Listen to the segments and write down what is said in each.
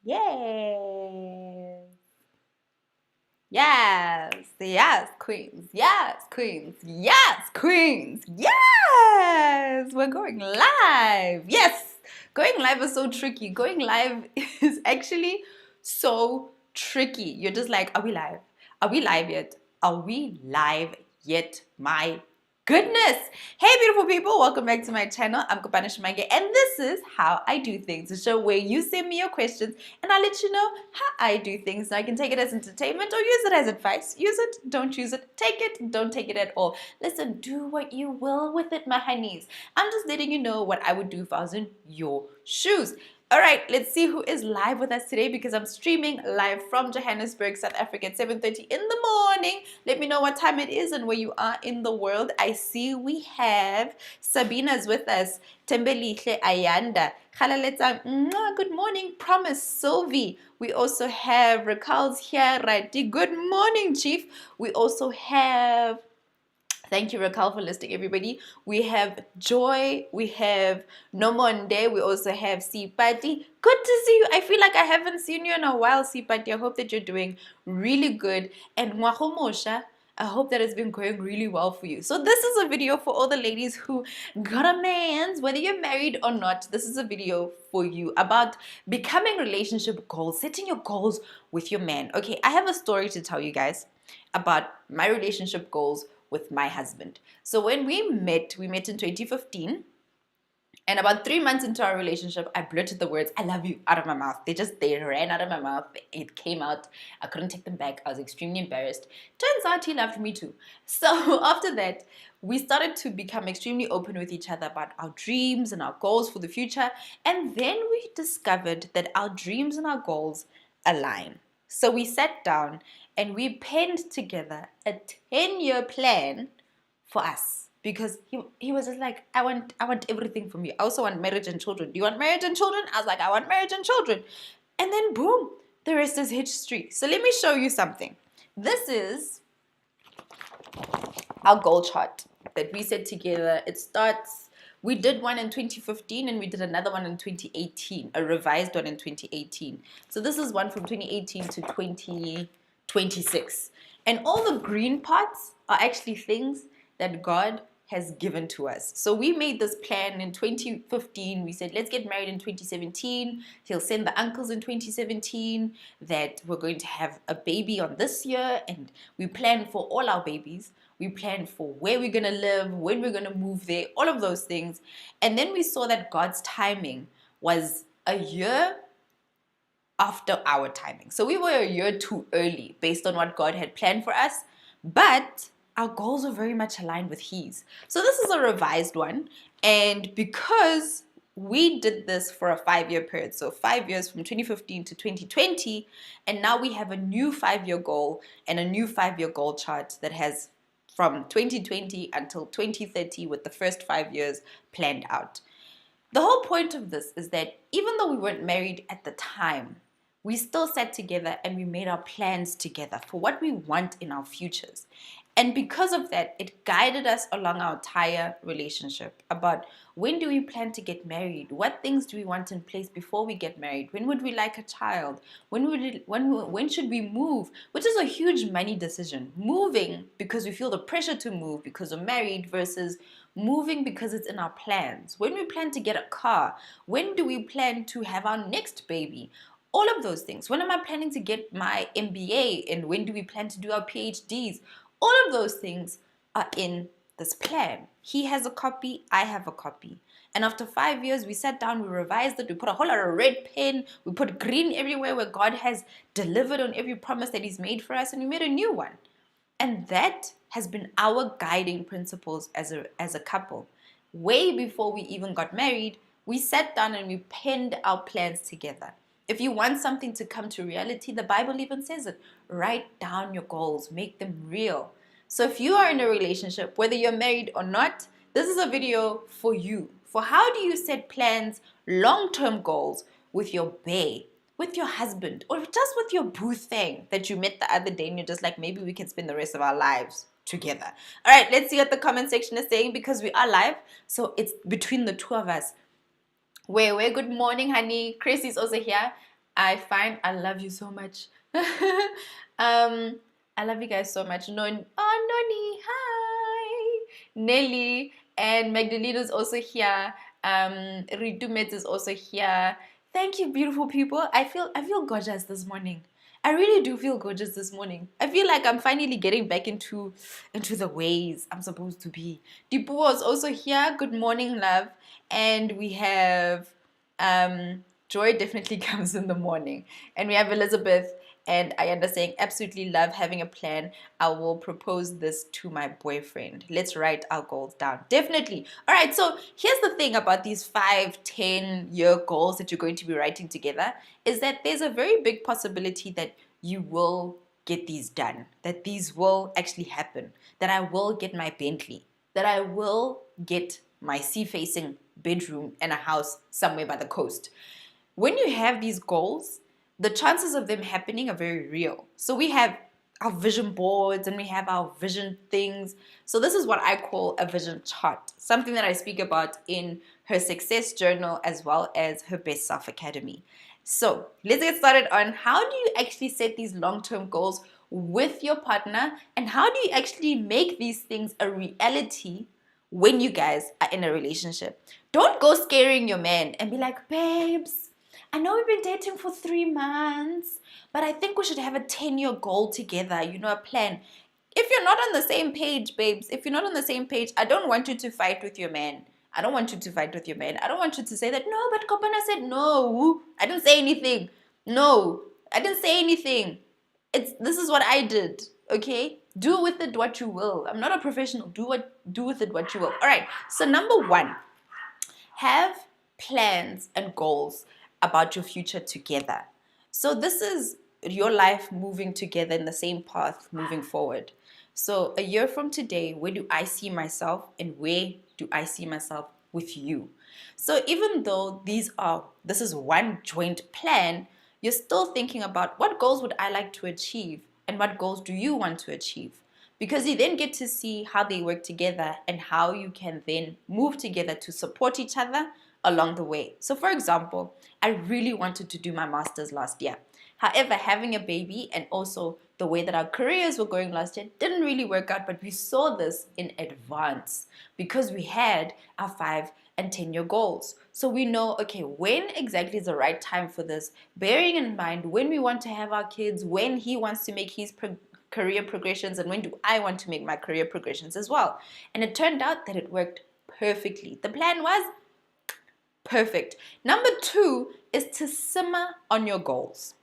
Yes. Yes. Yes, queens. Yes, queens. Yes, queens. Yes. We're going live. Yes. Going live is so tricky. Going live is actually so tricky. You're just like, are we live? Are we live yet? Are we live yet? My goodness. Hey, beautiful people. Welcome back to my channel. I'm Kopano, and this is How I Do Things, a show where you send me your questions and I'll let you know how I do things. So I can take it as entertainment or use it as advice. Use it, don't use it. Take it, don't take it at all. Listen, do what you will with it, my honeys. I'm just letting you know what I would do if I was in your shoes. All right, let's see who is live with us today because I'm streaming live from Johannesburg, South Africa at 7:30 in the morning. Let me know what time it is and where you are in the world. I see we have Sabina's with us, Tembelihle Ayanda, Khalaletsa, good morning, Promise Sylvie. We also have Rakal's here, Rati. Good morning, Chief. We also have thank you, Raquel, for listing everybody. We have Joy, we have Nomonde, we also have Sipati. Good to see you. I feel like I haven't seen you in a while, Sipati. I hope that you're doing really good. And Mwahomosha, I hope that it's been going really well for you. So this is a video for all the ladies who got a man's, whether you're married or not. This is a video for you about becoming relationship goals, setting your goals with your man. Okay, I have a story to tell you guys about my relationship goals with my husband. So when we met in 2015. And about 3 months into our relationship, I blurted the words, I love you, out of my mouth. They ran out of my mouth. It came out. I couldn't take them back. I was extremely embarrassed. Turns out he loved me too. So after that, we started to become extremely open with each other about our dreams and our goals for the future. And then we discovered that our dreams and our goals align. So we sat down and we penned together a 10-year plan for us because he was just like, I want everything from you. I also want marriage and children. Do you want marriage and children? I was like, I want marriage and children. And then boom, the rest is history. So let me show you something. This is our goal chart that we set together. It starts, we did one in 2015 and we did another one in 2018, a revised one in 2018. So this is one from 2018 to 2026. And all the green parts are actually things that God has given to us. So we made this plan in 2015. We said, let's get married in 2017. He'll send the uncles in 2017 that we're going to have a baby on this year. And we plan for all our babies. We planned for where we're going to live, when we're going to move there, all of those things. And then we saw that God's timing was a year after our timing. So we were a year too early based on what God had planned for us. But our goals are very much aligned with His. So this is a revised one. And because we did this for a 5-year period, so 5 years from 2015 to 2020, and now we have a new 5-year goal and a new 5-year goal chart that has from 2020 until 2030 with the first 5 years planned out. The whole point of this is that even though we weren't married at the time, we still sat together and we made our plans together for what we want in our futures. And because of that, it guided us along our entire relationship about when do we plan to get married? What things do we want in place before we get married? When would we like a child? When should we move? Which is a huge money decision. Moving because we feel the pressure to move because we're married versus moving because it's in our plans. When we plan to get a car, when do we plan to have our next baby? All of those things. When am I planning to get my MBA and when do we plan to do our PhDs? All of those things are in this plan. He has a copy, I have a copy. And after 5 years, we sat down, we revised it, we put a whole lot of red pen, we put green everywhere where God has delivered on every promise that He's made for us, and we made a new one. And that has been our guiding principles as a couple. Way before we even got married, we sat down and we penned our plans together. If you want something to come to reality, the Bible even says it. Write down your goals, make them real. So if you are in a relationship, whether you're married or not, this is a video for you. For how do you set plans, long-term goals with your bae, with your husband, or just with your boo thing that you met the other day and you're just like, maybe we can spend the rest of our lives together. All right, let's see what the comment section is saying because we are live. So it's between the two of us. Where, good morning, honey. Chris is also here. I love you so much. I love you guys so much. Noni, hi. Nelly and Magdalena's also here. Ridumet is also here. Thank you, beautiful people. I feel gorgeous this morning. I really do feel gorgeous this morning. I feel like I'm finally getting back into the ways I'm supposed to be. Dipu was also here. Good morning, love. And we have Joy definitely comes in the morning. And we have Elizabeth and Ayanda saying, absolutely love having a plan. I will propose this to my boyfriend. Let's write our goals down. Definitely. All right, so here's the thing about these 5-10 year goals that you're going to be writing together is that there's a very big possibility that you will get these done, that these will actually happen, that I will get my Bentley, that I will get my sea-facing bedroom and a house somewhere by the coast. When you have these goals, the chances of them happening are very real. So we have our vision boards and we have our vision things. So this is what I call a vision chart, something that I speak about in her success journal as well as her Best Self Academy. So let's get started on how do you actually set these long-term goals with your partner and how do you actually make these things a reality when you guys are in a relationship. Don't go scaring your man and be like, babes, I know we've been dating for 3 months, but I think we should have a 10-year goal together, a plan. If you're not on the same page, babes, if you're not on the same page, I don't want you to fight with your man. I don't want you to fight with your man. I don't want you to say that, no, but Kopano said no. I didn't say anything. No, I didn't say anything. This is what I did, okay? Do with it what you will. I'm not a professional. Do with it what you will. All right, so number one, have plans and goals about your future together. So this is your life moving together in the same path moving forward. So a year from today, where do I see myself and where do I see myself with you? So even though this is one joint plan, you're still thinking about what goals would I like to achieve and what goals do you want to achieve? Because you then get to see how they work together and how you can then move together to support each other along the way. So for example, I really wanted to do my master's last year. However, having a baby and also the way that our careers were going last year didn't really work out, but we saw this in advance because we had our 5 and 10 year goals. So we know, okay, when exactly is the right time for this, bearing in mind when we want to have our kids, when he wants to make his career progressions, and when do I want to make my career progressions as well. And it turned out that it worked perfectly. The plan was perfect. Number two is to simmer on your goals.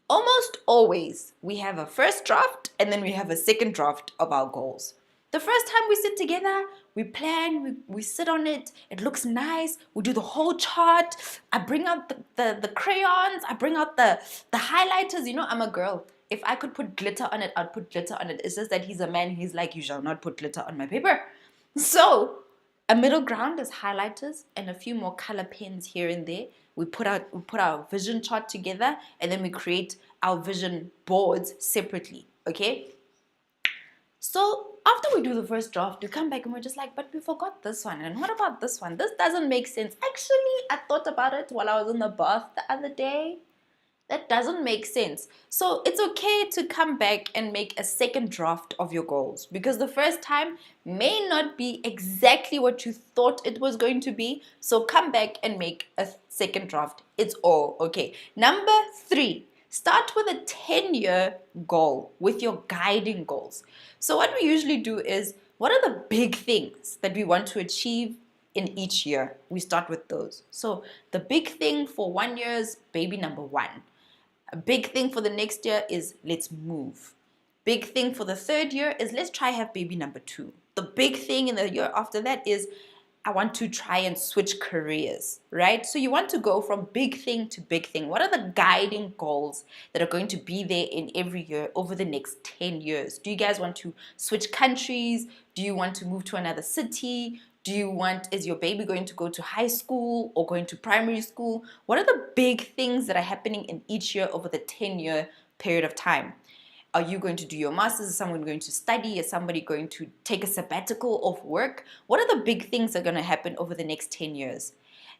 Almost always we have a first draft and then we have a second draft of our goals. The first time we sit together, we plan, we sit on it, it looks nice, we do the whole chart, I bring out the crayons, I bring out the highlighters. I'm a girl. If I could put glitter on it, I'd put glitter on it. It's just that he's a man, he's like, you shall not put glitter on my paper. So a middle ground is highlighters and a few more color pens here and there. We put our vision chart together and then we create our vision boards separately, okay? So after we do the first draft, we come back and we're just like, but we forgot this one. And what about this one? This doesn't make sense. Actually, I thought about it while I was in the bath the other day. That doesn't make sense. So it's okay to come back and make a second draft of your goals because the first time may not be exactly what you thought it was going to be. So come back and make a second draft. It's all okay. Number three, start with a 10-year goal with your guiding goals. So what we usually do is, what are the big things that we want to achieve in each year? We start with those. So the big thing for 1 year is baby number one. A big thing for the next year is let's move. Big thing for the third year is let's try have baby number two. The big thing in the year after that is I want to try and switch careers, right? So you want to go from big thing to big thing. What are the guiding goals that are going to be there in every year over the next 10 years? Do you guys want to switch countries? Do you want to move to another city? Is your baby going to go to high school or going to primary school? What are the big things that are happening in each year over the 10-year period of time? Are you going to do your master's? Is someone going to study? Is somebody going to take a sabbatical of work? What are the big things that are going to happen over the next 10 years?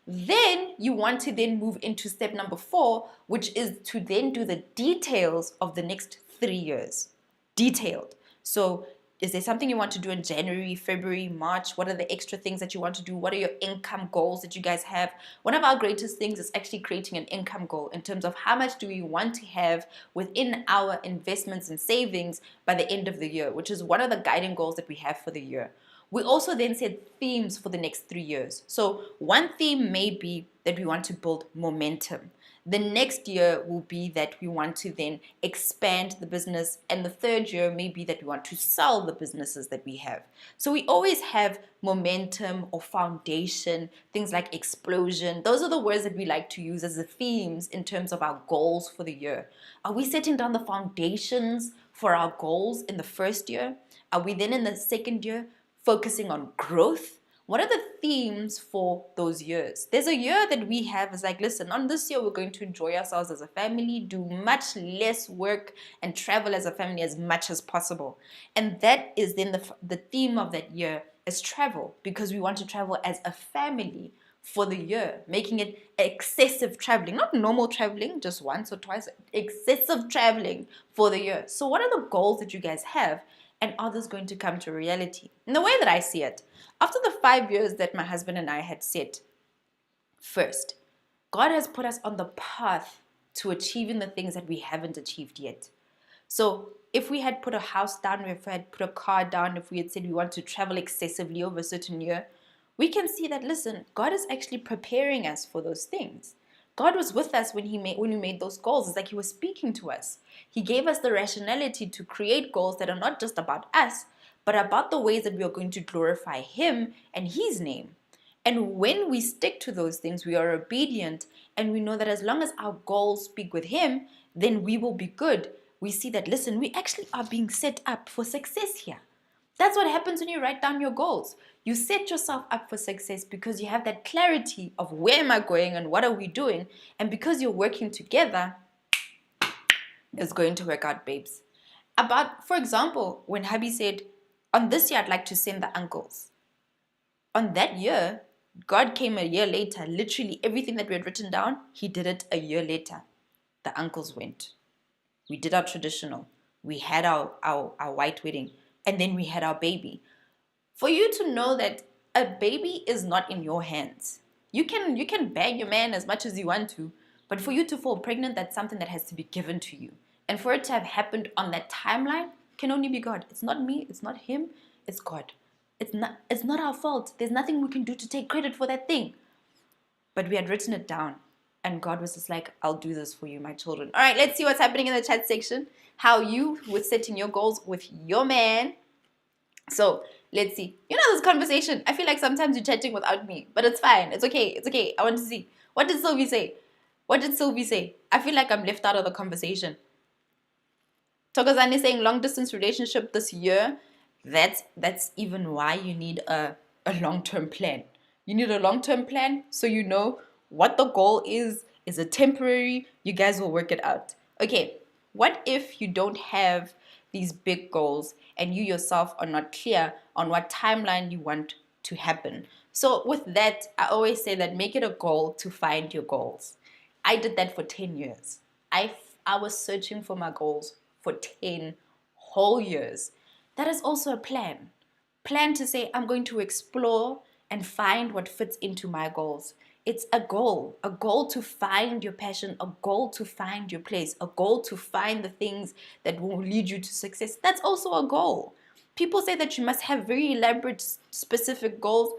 Then you want to then move into step number 4, which is to then do the details of the next 3 years. Detailed. So is there something you want to do in January, February, March? What are the extra things that you want to do? What are your income goals that you guys have? One of our greatest things is actually creating an income goal in terms of how much do we want to have within our investments and savings by the end of the year, which is one of the guiding goals that we have for the year. We also then set themes for the next 3 years. So one theme may be that we want to build momentum. The next year will be that we want to then expand the business, and the third year may be that we want to sell the businesses that we have. So we always have momentum or foundation, things like explosion. Those are the words that we like to use as the themes in terms of our goals for the year. Are we setting down the foundations for our goals in the first year? Are we then in the second year focusing on growth? What are the themes for those years? There's a year that we have is like, listen, on this year, we're going to enjoy ourselves as a family, do much less work, and travel as a family as much as possible. And that is then the theme of that year is travel, because we want to travel as a family for the year, making it excessive traveling, not normal traveling, just once or twice, excessive traveling for the year. So what are the goals that you guys have? And are those going to come to reality? In the way that I see it, after the 5 years that my husband and I had set, first, God has put us on the path to achieving the things that we haven't achieved yet. So if we had put a house down, if we had put a car down, if we had said we want to travel excessively over a certain year, we can see that, listen, God is actually preparing us for those things. God was with us when we made those goals. It's like He was speaking to us. He gave us the rationality to create goals that are not just about us, but about the ways that we are going to glorify Him and His name. And when we stick to those things, we are obedient, and we know that as long as our goals speak with Him, then we will be good. We see that, listen, we actually are being set up for success here. That's what happens when you write down your goals. You set yourself up for success because you have that clarity of where am I going and what are we doing. And because you're working together, it's going to work out, babes. For example, when hubby said, on this year, I'd like to send the uncles. On that year, God came a year later. Literally everything that we had written down, He did it a year later. The uncles went. We did our traditional. We had our white wedding. And then we had our baby. For you to know that a baby is not in your hands. You can bang your man as much as you want to, but for you to fall pregnant, that's something that has to be given to you. And for it to have happened on that timeline can only be God. It's not me, it's not him, it's God. It's not our fault. There's nothing we can do to take credit for that thing. But we had written it down, and God was just like, I'll do this for you, my children. All right, let's see what's happening in the chat section. How you were setting your goals with your man. So let's see. You know this conversation. I feel like sometimes you're chatting without me, but it's fine. It's okay. It's okay. I want to see. What did Sylvie say? What did Sylvie say? I feel like I'm left out of the conversation. Tokozani saying long distance relationship this year. That's even why you need a long-term plan. You need a long-term plan so you know what the goal is. Is it temporary? You guys will work it out. Okay, what if you don't have these big goals and you yourself are not clear on what timeline you want to happen? So with that, I always say that make it a goal to find your goals. I did that for 10 years. I was searching for my goals for 10 whole years. That is also a plan. Plan to say, I'm going to explore and find what fits into my goals. It's a goal to find your passion, a goal to find your place, a goal to find the things that will lead you to success. That's also a goal. People say that you must have very elaborate, specific goals.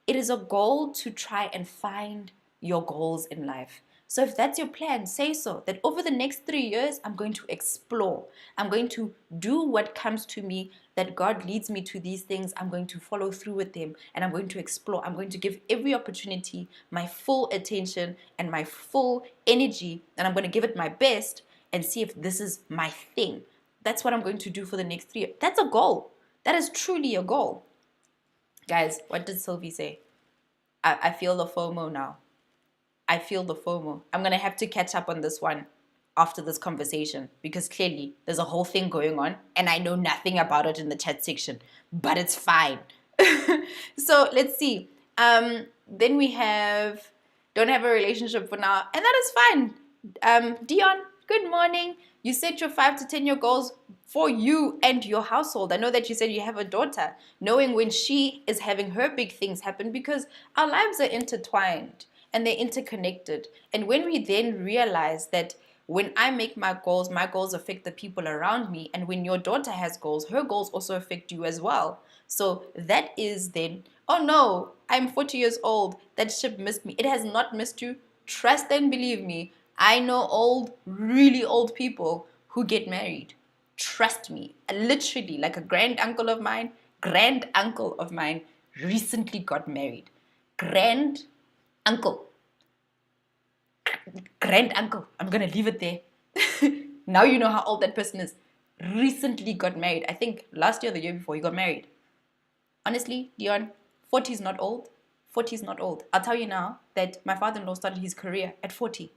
It is a goal to try and find your goals in life. So if that's your plan, say so. That over the next 3 years, I'm going to explore. I'm going to do what comes to me, that God leads me to these things. I'm going to follow through with them, and I'm going to explore. I'm going to give every opportunity my full attention and my full energy, and I'm going to give it my best and see if this is my thing. That's what I'm going to do for the next 3 years. That's a goal. That is truly a goal. Guys, what did Sylvie say? I feel the FOMO now. I feel the FOMO. I'm going to have to catch up on this one after this conversation, because clearly there's a whole thing going on and I know nothing about it in the chat section, but it's fine. So let's see. Then we have don't have a relationship for now, and that is fine. Dion, good morning. You set your 5 to 10 year goals for you and your household. I know that you said you have a daughter, knowing when she is having her big things happen, because our lives are intertwined and they're interconnected. And when we then realize that when I make my goals affect the people around me. And when your daughter has goals, her goals also affect you as well. So that is then, oh no, I'm 40 years old. That ship missed me. It has not missed you. Trust and believe me. I know old, really old people who get married. Trust me. Literally, like a grand uncle of mine recently got married. Grand uncle. I'm gonna leave it there. Now you know how old that person is. Recently got married. I think last year or the year before he got married. Honestly, Dion, 40 is not old. 40 is not old. I'll tell you now that my father-in-law started his career at 40.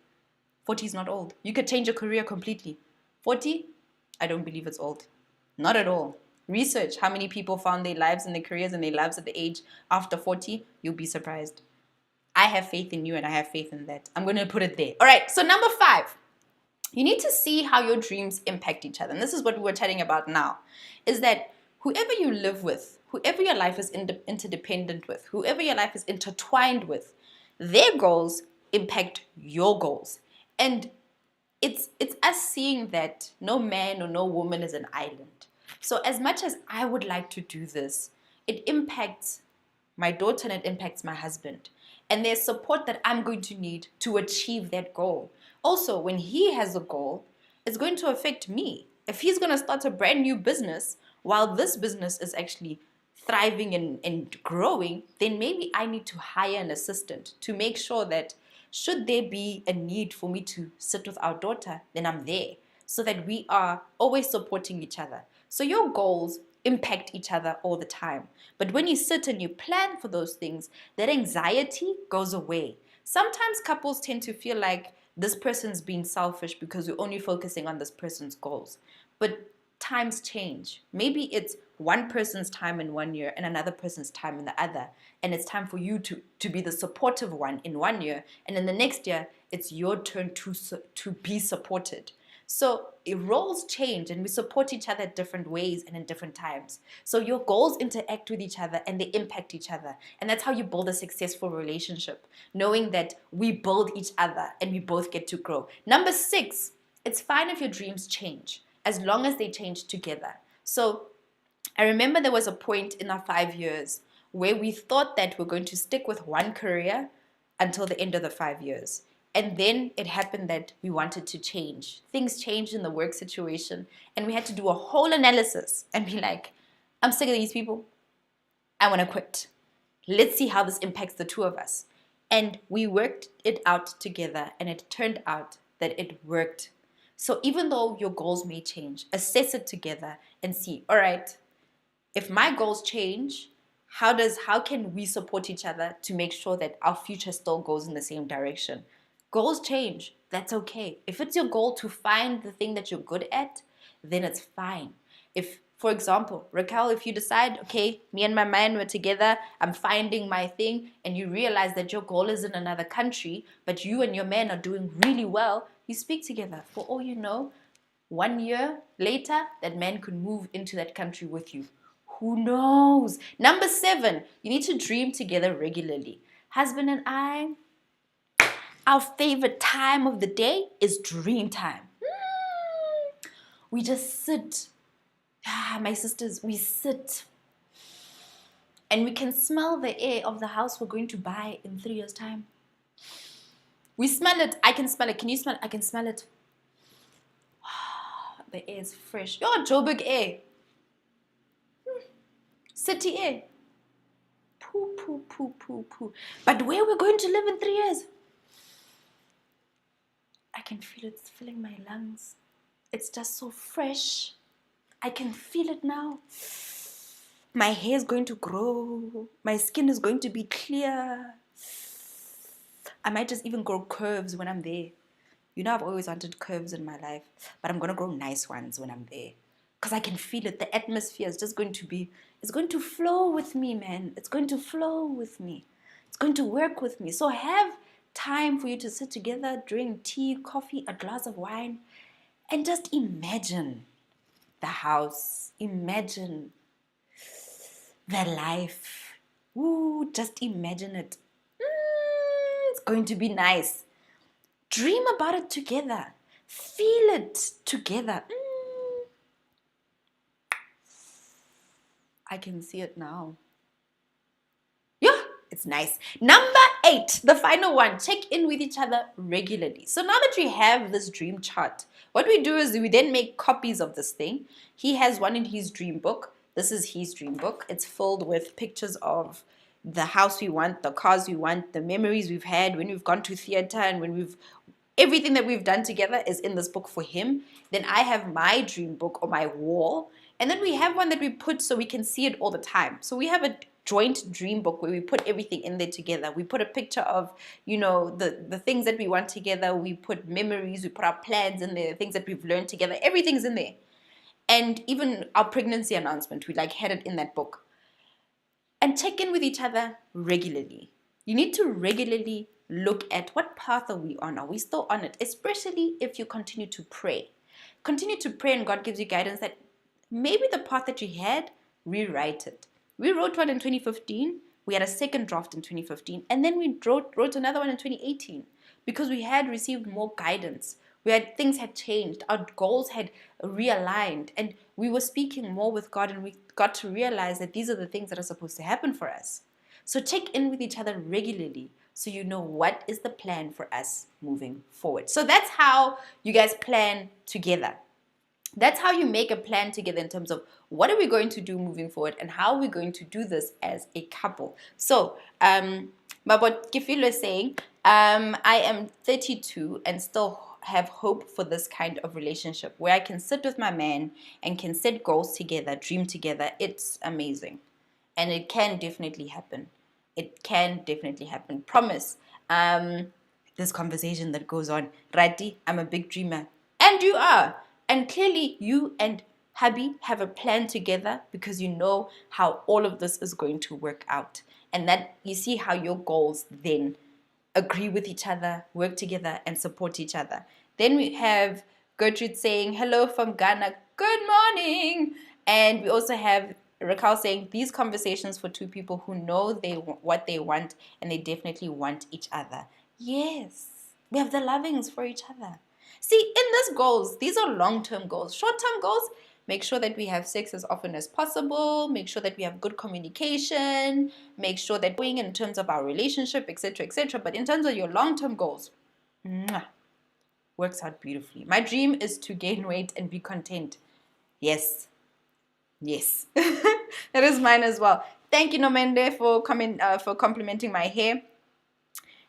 40 is not old. You could change your career completely. 40, I don't believe it's old. Not at all. Research how many people found their lives and their careers and their lives at the age after 40. You'll be surprised. I have faith in you and I have faith in that. I'm going to put it there. All right, so number 5. You need to see how your dreams impact each other. And this is what we were chatting about now, is that whoever you live with, whoever your life is interdependent with, whoever your life is intertwined with, their goals impact your goals. And it's us seeing that no man or no woman is an island. So as much as I would like to do this, it impacts my daughter and it impacts my husband. And there's support that I'm going to need to achieve that goal. Also, when he has a goal, it's going to affect me. If he's going to start a brand new business while this business is actually thriving and growing, then maybe I need to hire an assistant to make sure that should there be a need for me to sit with our daughter, then I'm there so that we are always supporting each other. So your goals impact each other all the time. But when you sit and you plan for those things, that anxiety goes away. Sometimes couples tend to feel like this person's being selfish because we're only focusing on this person's goals. But times change. Maybe it's one person's time in one year and another person's time in the other. And it's time for you to be the supportive one in one year. And in the next year, it's your turn to be supported. So roles change and we support each other at different ways and in different times. So your goals interact with each other and they impact each other. And that's how you build a successful relationship, knowing that we build each other and we both get to grow. Number 6, it's fine if your dreams change, as long as they change together. So I remember there was a point in our 5 years where we thought that we're going to stick with one career until the end of the 5 years. And then it happened that we wanted to change. Things changed in the work situation and we had to do a whole analysis and be like, I'm sick of these people. I want to quit. Let's see how this impacts the two of us. And we worked it out together and it turned out that it worked. So even though your goals may change, assess it together and see, all right, if my goals change, how can we support each other to make sure that our future still goes in the same direction? Goals change. That's okay. If it's your goal to find the thing that you're good at, then it's fine. If, for example, Raquel, if you decide, okay, me and my man were together, I'm finding my thing, and you realize that your goal is in another country, but you and your man are doing really well, you speak together. For all you know, 1 year later, that man could move into that country with you. Who knows? Number 7, you need to dream together regularly. Husband and I, our favorite time of the day is dream time. We just sit. My sisters, we sit. And we can smell the air of the house we're going to buy in 3 years' time. We smell it. I can smell it. Can you smell it? I can smell it. The air is fresh. Yo, Joburg air. City air. Poo, poo, poo, poo, poo. But where we're going to live in 3 years? I can feel it filling my lungs. It's just so fresh. I can feel it now. My hair is going to grow. My skin is going to be clear. I might just even grow curves when I'm there. You know, I've always wanted curves in my life, but I'm going to grow nice ones when I'm there. Because I can feel it. The atmosphere is just going to be, it's going to flow with me, man. It's going to flow with me. It's going to work with me. So have time for you to sit together, drink tea, coffee, a glass of wine, and just imagine the house. Imagine the life. Ooh, just imagine it. It's going to be nice. Dream about it together. Feel it together. I can see it now. Yeah, it's nice. Number 8, the final one, check in with each other regularly. So now that we have this dream chart, what we do is we then make copies of this thing. He has one in his dream book. This is his dream book. It's filled with pictures of the house we want, the cars we want, the memories we've had when we've gone to theater, and when we've everything that we've done together is in this book for him. Then I have my dream book on my wall. And then we have one that we put so we can see it all the time. So we have a joint dream book where we put everything in there together. We put a picture of, the things that we want together. We put memories, we put our plans in there, things that we've learned together. Everything's in there. And even our pregnancy announcement, we had it in that book. And check in with each other regularly. You need to regularly look at what path are we on? Are we still on it? Especially if you continue to pray. Continue to pray and God gives you guidance that maybe the path that you had, rewrite it. We wrote one in 2015. We had a second draft in 2015. And then we wrote another one in 2018 because we had received more guidance. Things had changed. Our goals had realigned. And we were speaking more with God, and we got to realize that these are the things that are supposed to happen for us. So check in with each other regularly so you know what is the plan for us moving forward. So that's how you guys plan together. That's how you make a plan together in terms of what are we going to do moving forward and how are we going to do this as a couple. So, but what Kifilo is saying, I am 32 and still have hope for this kind of relationship where I can sit with my man and can set goals together, dream together. It's amazing. And it can definitely happen. It can definitely happen. Promise. This conversation that goes on. Rati, I'm a big dreamer. And you are. And clearly you and hubby have a plan together because you know how all of this is going to work out. And that you see how your goals then agree with each other, work together, and support each other. Then we have Gertrude saying, hello from Ghana, good morning. And we also have Raquel saying, these conversations for two people who know what they want and they definitely want each other. Yes, we have the lovings for each other. See, in these goals, these are long-term goals. Short-term goals, make sure that we have sex as often as possible. Make sure that we have good communication. Make sure that we're in terms of our relationship, etc., etc. But in terms of your long-term goals, works out beautifully. My dream is to gain weight and be content. Yes. Yes. That is mine as well. Thank you, Nomende, for complimenting my hair.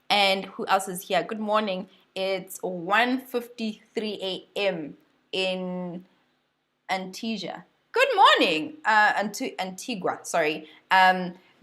And who else is here? Good morning. It's 1:53 a.m. in Antigua. Good morning, Antigua. Sorry.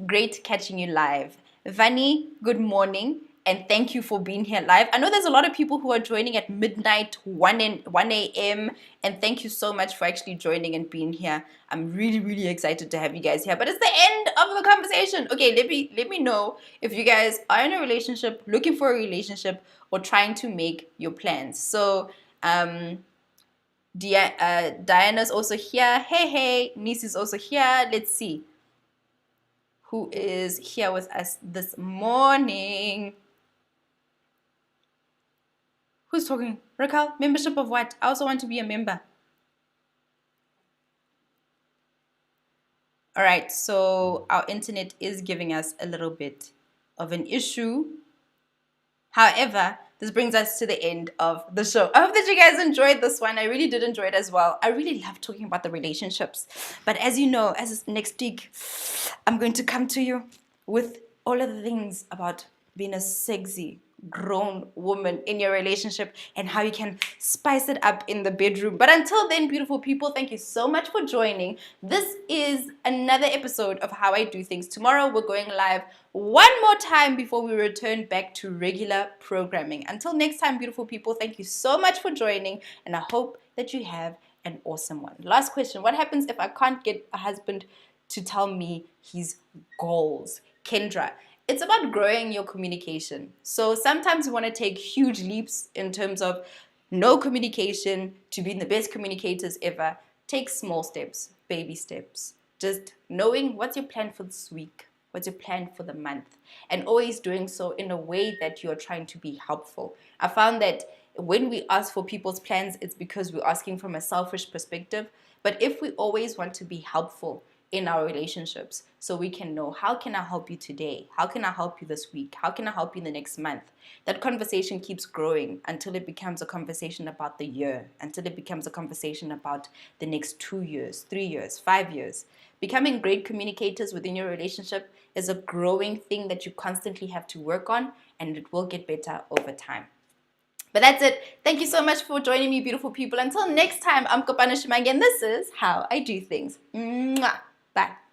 Great catching you live. Vani, good morning. And thank you for being here live. I know there's a lot of people who are joining at midnight, 1 a.m. And thank you so much for actually joining and being here. I'm really, really excited to have you guys here. But it's the end of the conversation. Okay, let me know if you guys are in a relationship, looking for a relationship, or trying to make your plans. So, Diana's also here. Hey. Niece is also here. Let's see who is here with us this morning. Who's talking? Raquel, membership of what? I also want to be a member. All right, so our internet is giving us a little bit of an issue. However, this brings us to the end of the show. I hope that you guys enjoyed this one. I really did enjoy it as well. I really love talking about the relationships. But as you know, as next week, I'm going to come to you with all of the things about being a sexy, grown woman in your relationship and how you can spice it up in the bedroom. But until then, beautiful people, thank you so much for joining. This is another episode of How I Do Things. Tomorrow we're going live one more time before we return back to regular programming. Until next time, beautiful people, thank you so much for joining, and I hope that you have an awesome one. Last question: what happens if I can't get a husband to tell me his goals? Kendra, it's about growing your communication. So sometimes you want to take huge leaps in terms of no communication to being the best communicators ever. Take small steps, baby steps. Just knowing what's your plan for this week, what's your plan for the month, and always doing so in a way that you're trying to be helpful. I found that when we ask for people's plans, it's because we're asking from a selfish perspective. But if we always want to be helpful in our relationships, so we can know, how can I help you today? How can I help you this week? How can I help you in the next month? That conversation keeps growing until it becomes a conversation about the year, until it becomes a conversation about the next 2 years, 3 years, 5 years. Becoming great communicators within your relationship is a growing thing that you constantly have to work on, and it will get better over time. But that's it. Thank you so much for joining me, beautiful people. Until next time, I'm Kopano, and this is How I Do Things. Mwah. Bye.